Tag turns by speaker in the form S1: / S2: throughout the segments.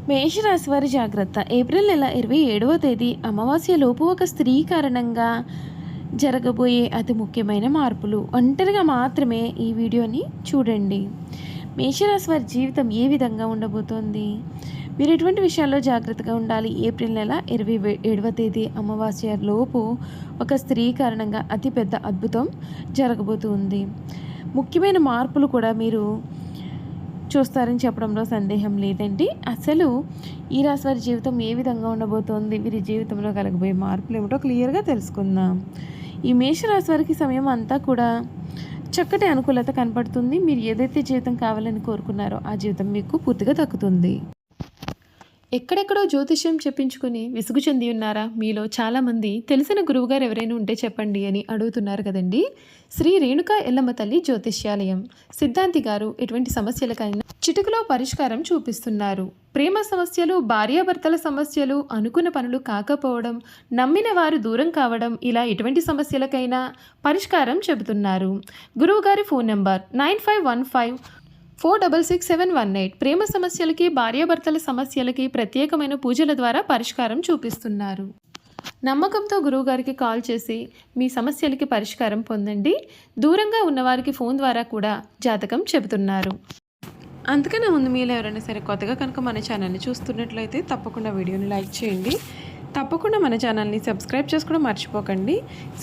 S1: మేషరాశి వారి జాగ్రత్త. ఏప్రిల్ నెల 27వ తేదీ అమావాస్య లోపు ఒక స్త్రీ కారణంగా జరగబోయే అతి ముఖ్యమైన మార్పులు. ఒంటరిగా మాత్రమే ఈ వీడియోని చూడండి. మేషరాశి వారి జీవితం ఏ విధంగా ఉండబోతోంది, మీరు ఎటువంటి విషయాల్లో జాగ్రత్తగా ఉండాలి. ఏప్రిల్ నెల 27వ తేదీ అమావాస్య లోపు ఒక స్త్రీ కారణంగా అతిపెద్ద అద్భుతం జరగబోతుంది. ముఖ్యమైన మార్పులు కూడా మీరు చూస్తారని చెప్పడంలో సందేహం లేదండి. అసలు ఈ రాశి వారి జీవితం ఏ విధంగా ఉండబోతోంది, వీరి జీవితంలో కలగబోయే మార్పులు ఏమిటో క్లియర్గా తెలుసుకుందాం. ఈ మేషరాశి వారికి సమయం అంతా కూడా చక్కటి అనుకూలత కనపడుతుంది. మీరు ఏదైతే జీవితం కావాలని కోరుకున్నారో ఆ జీవితం మీకు పూర్తిగా దక్కుతుంది. ఎక్కడెక్కడో జ్యోతిష్యం చెప్పించుకుని విసుగు చెంది ఉన్నారా? మీలో చాలామంది తెలిసిన గురువుగారు ఎవరైనా ఉంటే చెప్పండి అని అడుగుతున్నారు కదండి. శ్రీ రేణుకా ఎల్లమ్మ తల్లి జ్యోతిష్యాలయం సిద్ధాంతి గారు ఎటువంటి సమస్యలకైనా చిటికలో పరిష్కారం చూపిస్తున్నారు. ప్రేమ సమస్యలు, భార్యాభర్తల సమస్యలు, అనుకున్న పనులు కాకపోవడం, నమ్మిన వారు దూరం కావడం, ఇలా ఎటువంటి సమస్యలకైనా పరిష్కారం చెబుతున్నారు. గురువుగారి ఫోన్ నెంబర్ 9515466718. ప్రేమ సమస్యలకి, భార్యాభర్తల సమస్యలకి ప్రత్యేకమైన పూజల ద్వారా పరిష్కారం చూపిస్తున్నారు. నమ్మకంతో గురువుగారికి కాల్ చేసి మీ సమస్యలకి పరిష్కారం పొందండి. దూరంగా ఉన్నవారికి ఫోన్ ద్వారా కూడా జాతకం చెబుతున్నారు. అంతకన్నా ముందు మీరు ఎవరైనా సరే కొత్తగా కనుక మన ఛానల్ని చూస్తున్నట్లయితే తప్పకుండా వీడియోని లైక్ చేయండి. తప్పకుండా మన ఛానల్ని సబ్స్క్రైబ్ చేసుకోవడం మర్చిపోకండి.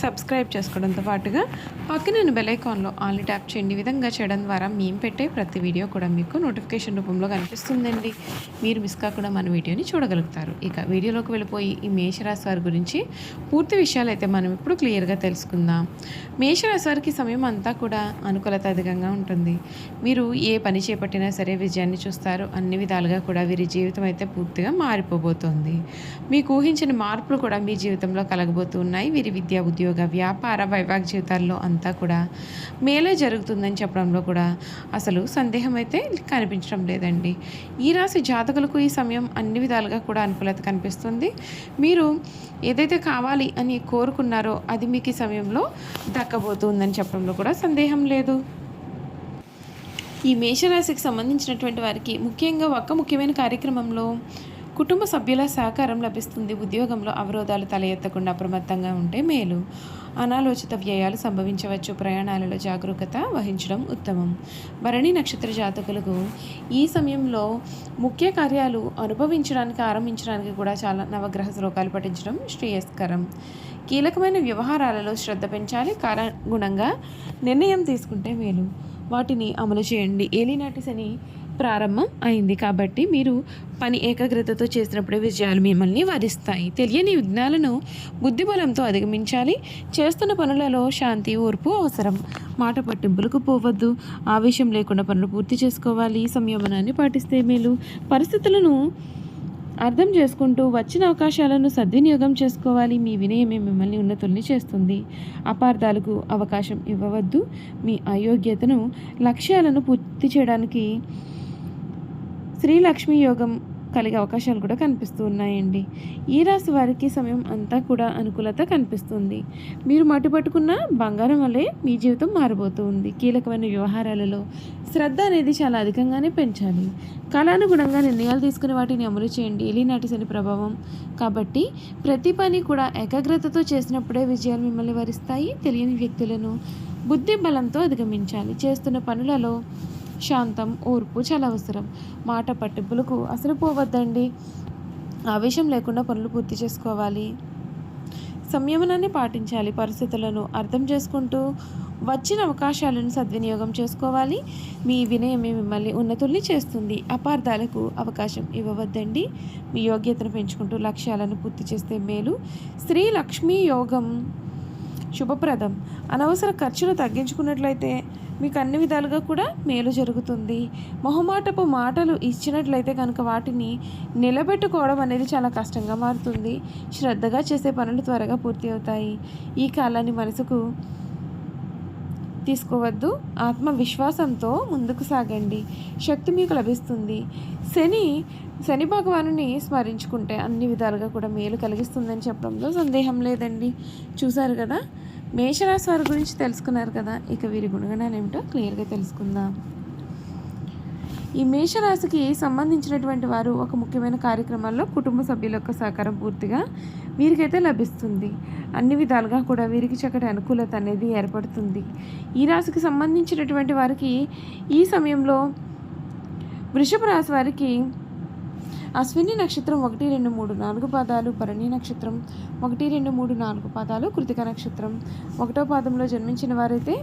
S1: సబ్స్క్రైబ్ చేసుకోవడంతో పాటుగా పక్కన బెల్ ఐకాన్లో ఆల్ని ట్యాప్ చేయండి. ఈ విధంగా చేయడం ద్వారా మేము పెట్టే ప్రతి వీడియో కూడా మీకు నోటిఫికేషన్ రూపంలో కనిపిస్తుందండి. మీరు మిస్ కాకుండా మన వీడియోని చూడగలుగుతారు. ఇక వీడియోలోకి వెళ్ళిపోయి ఈ మేషరాశి వారి గురించి పూర్తి విషయాలు అయితే మనం ఇప్పుడు క్లియర్గా తెలుసుకుందాం. మేషరాశి వారికి సమయం అంతా కూడా అనుకూలత అధికంగా ఉంటుంది. మీరు ఏ పని చేపట్టినా సరే విజయాన్ని చూస్తారు. అన్ని విధాలుగా కూడా వీరి జీవితం అయితే పూర్తిగా మారిపోబోతోంది. మీకు ఊహించిన మార్పులు కూడా మీ జీవితంలో కలగబోతున్నాయి. వీరి విద్యా, ఉద్యోగ, వ్యాపార, వైవాహిక జీవితాల్లో అంతా కూడా మేలే జరుగుతుందని చెప్పడంలో కూడా అసలు సందేహం అయితే కనిపించడం లేదండి. ఈ రాశి జాతకులకు ఈ సమయం అన్ని విధాలుగా కూడా అనుకూలత కనిపిస్తుంది. మీరు ఏదైతే కావాలి అని కోరుకున్నారో అది మీకు ఈ సమయంలో దక్కబోతుందని చెప్పడంలో కూడా సందేహం లేదు. ఈ మేషరాశికి సంబంధించినటువంటి వారికి ముఖ్యంగా ఒక ముఖ్యమైన కార్యక్రమంలో కుటుంబ సభ్యుల సహకారం లభిస్తుంది. ఉద్యోగంలో అవరోధాలు తల ఎత్తకుండా అప్రమత్తంగా ఉంటే మేలు. అనాలోచిత వ్యయాలు సంభవించవచ్చు. ప్రయాణాలలో జాగరూకత వహించడం ఉత్తమం. భరణి నక్షత్ర జాతకులకు ఈ సమయంలో ముఖ్య కార్యాలు అనుభవించడానికి ఆరంభించడానికి కూడా చాలా నవగ్రహ శ్లోకాలు పఠించడం శ్రేయస్కరం. కీలకమైన వ్యవహారాలలో శ్రద్ధ పెంచాలి. కాలానుగుణంగా నిర్ణయం తీసుకుంటే మేలు. వాటిని అమలు చేయండి. ఏలినాటి శని ప్రారంభం అయింది కాబట్టి మీరు పని ఏకాగ్రతతో చేసినప్పుడే విజయాలు మిమ్మల్ని వరిస్తాయి. తెలియని విఘ్నాలను బుద్ధిబలంతో అధిగమించాలి. చేస్తున్న పనులలో శాంతి, ఓర్పు అవసరం. మాట పట్టింపులకు పోవద్దు. ఆవేశం లేకుండా పనులు పూర్తి చేసుకోవాలి. సంయమనాన్ని పాటిస్తే మేలు. పరిస్థితులను అర్థం చేసుకుంటూ వచ్చిన అవకాశాలను సద్వినియోగం చేసుకోవాలి. మీ వినయమే మిమ్మల్ని ఉన్నతుల్ని చేస్తుంది. అపార్థాలకు అవకాశం ఇవ్వవద్దు. మీ అయోగ్యతను, లక్ష్యాలను పూర్తి చేయడానికి శ్రీ లక్ష్మీ యోగం కలిగే అవకాశాలు కూడా కనిపిస్తూ ఉన్నాయండి. ఈ రాశి వారికి సమయం అంతా కూడా అనుకూలత కనిపిస్తుంది. మీరు మట్టుపట్టుకున్న బంగారం వల్లే మీ జీవితం మారబోతుంది. కీలకమైన వ్యవహారాలలో శ్రద్ధ అనేది చాలా అధికంగానే పెంచాలి. కాలానుగుణంగా నిర్ణయాలు తీసుకుని వాటిని అమలు చేయండి. ఏలినాటి శని ప్రభావం కాబట్టి ప్రతి పని కూడా ఏకాగ్రతతో చేసినప్పుడే విజయాలు మిమ్మల్ని వరిస్తాయి. తెలియని వ్యక్తులను బుద్ధి బలంతో అధిగమించాలి. చేస్తున్న పనులలో శాంతం, ఓర్పు చాలా అవసరం. మాట పట్టింపులకు అసలు పోవద్దండి. ఆవేశం లేకుండా పనులు పూర్తి చేసుకోవాలి. సంయమనాన్ని పాటించాలి. పరిస్థితులను అర్థం చేసుకుంటూ వచ్చిన అవకాశాలను సద్వినియోగం చేసుకోవాలి. మీ వినయమే మిమ్మల్ని ఉన్నతుల్ని చేస్తుంది. అపార్థాలకు అవకాశం ఇవ్వవద్దండి. మీ యోగ్యతను పెంచుకుంటూ లక్ష్యాలను పూర్తి చేస్తే మేలు. శ్రీ లక్ష్మీ యోగం శుభప్రదం. అనవసర ఖర్చును తగ్గించుకున్నట్లయితే మీకు అన్ని విధాలుగా కూడా మేలు జరుగుతుంది. మొహమాటపు మాటలు ఇచ్చినట్లయితే కనుక వాటిని నిలబెట్టుకోవడం అనేది చాలా కష్టంగా మారుతుంది. శ్రద్ధగా చేసే పనులు త్వరగా పూర్తి అవుతాయి. ఈ కాలాన్ని మనసుకు తీసుకోవద్దు. ఆత్మవిశ్వాసంతో ముందుకు సాగండి. శక్తి మీకు లభిస్తుంది. శని భగవానుని స్మరించుకుంటే అన్ని విధాలుగా కూడా మేలు కలిగిస్తుందని చెప్పడంలో సందేహం లేదండి. చూసారు కదా, మేషరాశి వారి గురించి తెలుసుకున్నారు కదా. ఇక వీరి గుణగణాలు ఏమిటో క్లియర్గా తెలుసుకుందాం. ఈ మేషరాశికి సంబంధించినటువంటి వారు ఒక ముఖ్యమైన కార్యక్రమాల్లో కుటుంబ సభ్యుల యొక్క సహకారం పూర్తిగా వీరికైతే లభిస్తుంది. అన్ని విధాలుగా కూడా వీరికి చక్కటి అనుకూలత అనేది ఏర్పడుతుంది. ఈ రాశికి సంబంధించినటువంటి వారికి ఈ సమయంలో వృషభ రాశి వారికి అశ్విని నక్షత్రం 1, 2, 3, 4 పాదాలు, భరణి నక్షత్రం 1, 2, 3, 4 పాదాలు, కృతిక నక్షత్రం 1వ పాదంలో జన్మించిన వారైతే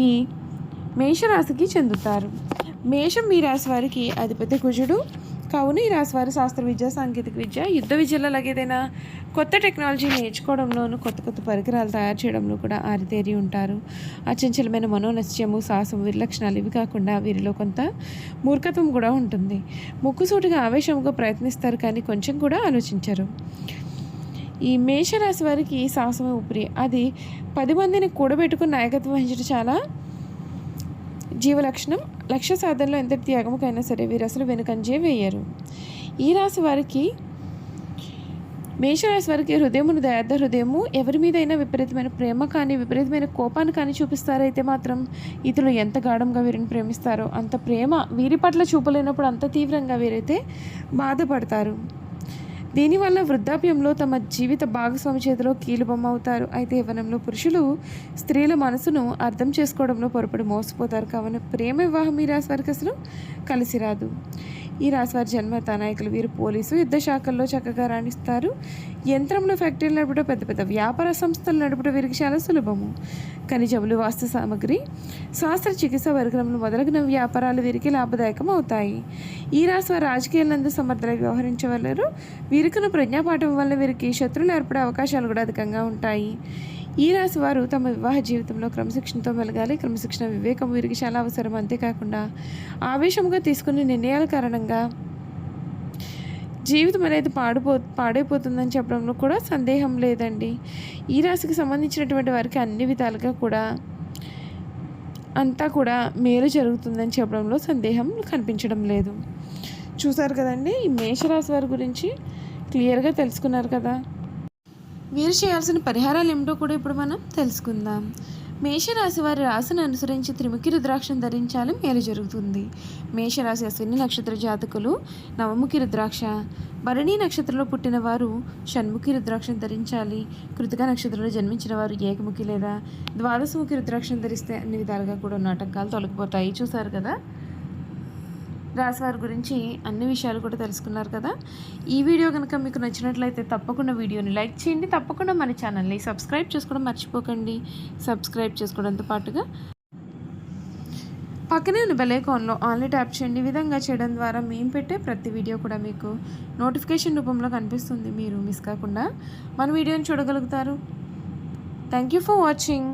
S1: ఈ మేషరాశికి చెందుతారు. మేషం ఈ రాశి వారికి అధిపతి కుజుడు. కావున ఈ రాశి వారు శాస్త్ర విద్య, సాంకేతిక విద్య, యుద్ధ విద్యలో ఏదైనా కొత్త టెక్నాలజీ నేర్చుకోవడంలోనూ కొత్త పరికరాలు తయారు చేయడంలో కూడా ఆరితేరి ఉంటారు. అచంచలమైన మనోనిశ్చయము, సాహసం, విలక్షణాలు ఇవి కాకుండా వీరిలో కొంత మూర్ఖత్వం కూడా ఉంటుంది. ముక్కుసూటిగా ఆవేశంగా ప్రయత్నిస్తారు కానీ కొంచెం కూడా ఆలోచించరు. ఈ మేషరాశి వారికి సాహసమే ఊపిరి. అది 10 మందిని కూడబెట్టుకుని నాయకత్వం వహించడం చాలా జీవలక్షణం. లక్ష్య సాధనలో ఎంత త్యాగముకైనా సరే వీరు అసలు వెనుకంజే వేయరు. ఈ రాశి వారికి మేషరాశి వారికి హృదయమును దయార్థ హృదయము. ఎవరి మీదైనా విపరీతమైన ప్రేమ కానీ విపరీతమైన కోపాన్ని కానీ చూపిస్తారైతే మాత్రం ఇతరులు ఎంత గాఢంగా వీరిని ప్రేమిస్తారో అంత ప్రేమ వీరి పట్ల చూపలేనప్పుడు అంత తీవ్రంగా వీరైతే బాధపడతారు. దీనివల్ల వృద్ధాప్యంలో తమ జీవిత భాగస్వామి చేతిలో కీలుబొమ్మ అవుతారు. అయితే యవ్వనంలో పురుషులు స్త్రీల మనసును అర్థం చేసుకోవడంలో పొరపడి మోసపోతారు. కావున ప్రేమ వివాహం ఈ రాశి వారికి అసలు కలిసి రాదు. ఈ రాశి వారి జన్మత నాయకులు వీరు పోలీసు, యుద్ధ శాఖల్లో చక్కగా రాణిస్తారు. యంత్రంలో ఫ్యాక్టరీలు నడుపుట, పెద్ద వ్యాపార సంస్థలు నడుపుట వీరికి చాలా సులభము. ఖనిజములు, వాస్తు సామగ్రి, శాస్త్ర చికిత్స వర్గములు మొదలగిన వ్యాపారాలు వీరికి లాభదాయకం అవుతాయి. ఈ రాశి వారు రాజకీయాలందు సమర్థులుగా వ్యవహరించగలరు. వీరికున్న ప్రజ్ఞాపాఠం వల్ల వీరికి శత్రువులు ఏర్పడే అవకాశాలు కూడా అధికంగా ఉంటాయి. ఈ రాశి వారు తమ వివాహ జీవితంలో క్రమశిక్షణతో మెలగాలి. క్రమశిక్షణ, వివేకం వీరికి చాలా అవసరం. అంతేకాకుండా ఆవేశంగా తీసుకునే నిర్ణయాల కారణంగా జీవితం అనేది పాడైపోతుందని చెప్పడంలో కూడా సందేహం లేదండి. ఈ రాశికి సంబంధించినటువంటి వారికి అన్ని విధాలుగా కూడా అంతా కూడా మేలు జరుగుతుందని చెప్పడంలో సందేహం కనిపించడం లేదు. చూసారు కదండి, ఈ మేషరాశి వారి గురించి క్లియర్గా తెలుసుకున్నారు కదా. వీరు చేయాల్సిన పరిహారాలు ఏమిటో కూడా ఇప్పుడు మనం తెలుసుకుందాం. మేషరాశి వారి రాశిని అనుసరించి త్రిముఖి రుద్రాక్షను ధరించాలి, మేలు జరుగుతుంది. మేషరాశి అశ్విని నక్షత్ర జాతకులు నవముఖి రుద్రాక్ష, భరణి నక్షత్రంలో పుట్టిన వారు షణ్ముఖి రుద్రాక్షను ధరించాలి. కృతిక నక్షత్రంలో జన్మించిన వారు ఏకముఖి లేదా ద్వాదశముఖి రుద్రాక్షను ధరిస్తే అన్ని విధాలుగా కూడా నాటకాలు తొలగిపోతాయి. చూసారు కదా, రాశివారి గురించి అన్ని విషయాలు కూడా తెలుసుకున్నారు కదా. ఈ వీడియో కనుక మీకు నచ్చినట్లయితే తప్పకుండా వీడియోని లైక్ చేయండి. తప్పకుండా మన ఛానల్ని సబ్స్క్రైబ్ చేసుకోవడం మర్చిపోకండి. సబ్స్క్రైబ్ చేసుకోవడంతో పాటుగా పక్కనే ఉన్న బెల్ ఐకాన్లో ఆన్లీ ట్యాప్ చేయండి. ఈ విధంగా చేయడం ద్వారా మేము పెట్టే ప్రతి వీడియో కూడా మీకు నోటిఫికేషన్ రూపంలో కనిపిస్తుంది. మీరు మిస్ కాకుండా మన వీడియోని చూడగలుగుతారు. Thank you for watching.